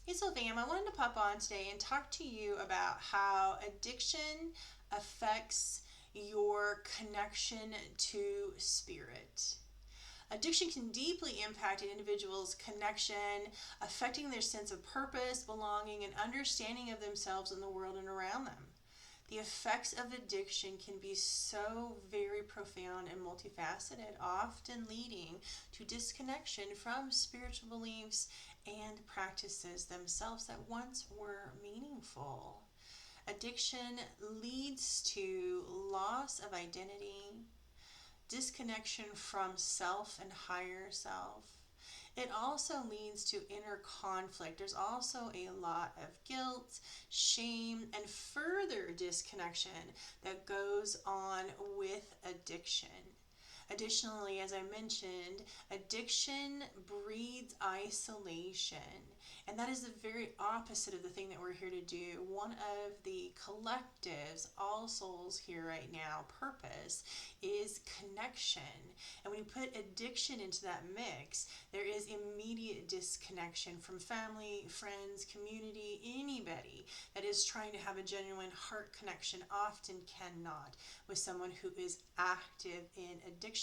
Hey, Sylvam, I wanted to pop on today and talk to you about how addiction affects your connection to spirit. Addiction can deeply impact an individual's connection, affecting their sense of purpose, belonging, and understanding of themselves and the world and around them. The effects of addiction can be so very profound and multifaceted, often leading to disconnection from spiritual beliefs and practices themselves that once were meaningful. Addiction leads to loss of identity, disconnection from self and higher self. It also leads to inner conflict. There's also a lot of guilt, shame, and further disconnection that goes on with addiction. Additionally, as I mentioned, addiction breeds isolation, and that is the very opposite of the thing that we're here to do. One of the collectives, all souls here right now, purpose is connection. And when you put addiction into that mix, there is immediate disconnection from family, friends, community, anybody that is trying to have a genuine heart connection often cannot with someone who is active in addiction.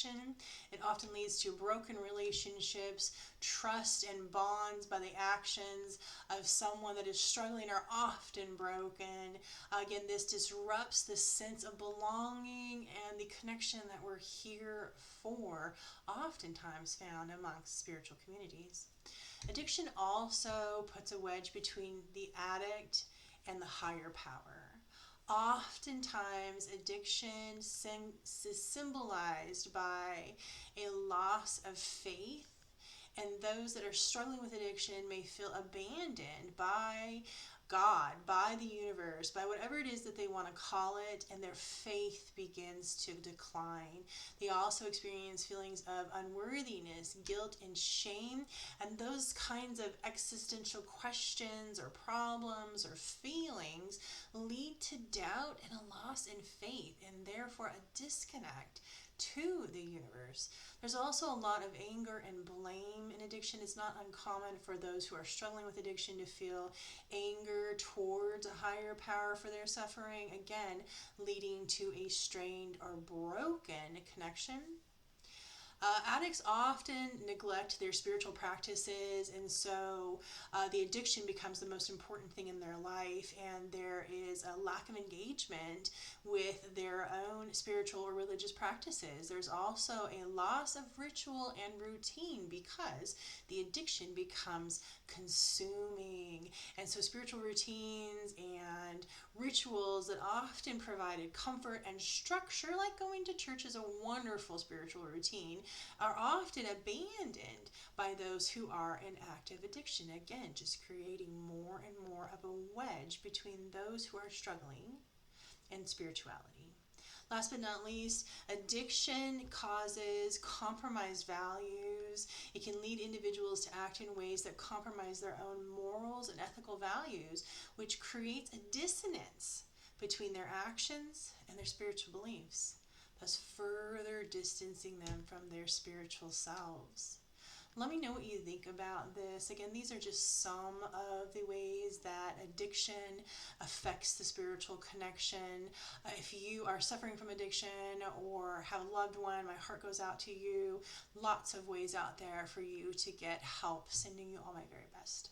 It often leads to broken relationships. Trust and bonds by the actions of someone that is struggling are often broken. Again, this disrupts the sense of belonging and the connection that we're here for, oftentimes found amongst spiritual communities. Addiction also puts a wedge between the addict and the higher power. Oftentimes, addiction is symbolized by a loss of faith, and those that are struggling with addiction may feel abandoned by God, by the universe, by whatever it is that they want to call it, and their faith begins to decline. They also experience feelings of unworthiness, guilt, and shame, and those kinds of existential questions or problems or feelings lead to doubt and a loss in faith, and therefore a disconnect to the universe. There's also a lot of anger and blame in addiction. It's not uncommon for those who are struggling with addiction to feel anger towards a higher power for their suffering, again, leading to a strained or broken connection. Addicts often neglect their spiritual practices, and so the addiction becomes the most important thing in their life, and there is a lack of engagement with their own spiritual or religious practices. There's also a loss of ritual and routine because the addiction becomes consuming. And so, spiritual routines and rituals that often provided comfort and structure, like going to church, is a wonderful spiritual routine, are often abandoned by those who are in active addiction. Again, just creating more and more of a wedge between those who are struggling and spirituality. Last but not least, addiction causes compromised values. It can lead individuals to act in ways that compromise their own morals and ethical values, which creates a dissonance between their actions and their spiritual beliefs, thus further distancing them from their spiritual selves. Let me know what you think about this. Again, these are just some of the ways that addiction affects the spiritual connection. If you are suffering from addiction or have a loved one, my heart goes out to you. Lots of ways out there for you to get help. Sending you all my very best.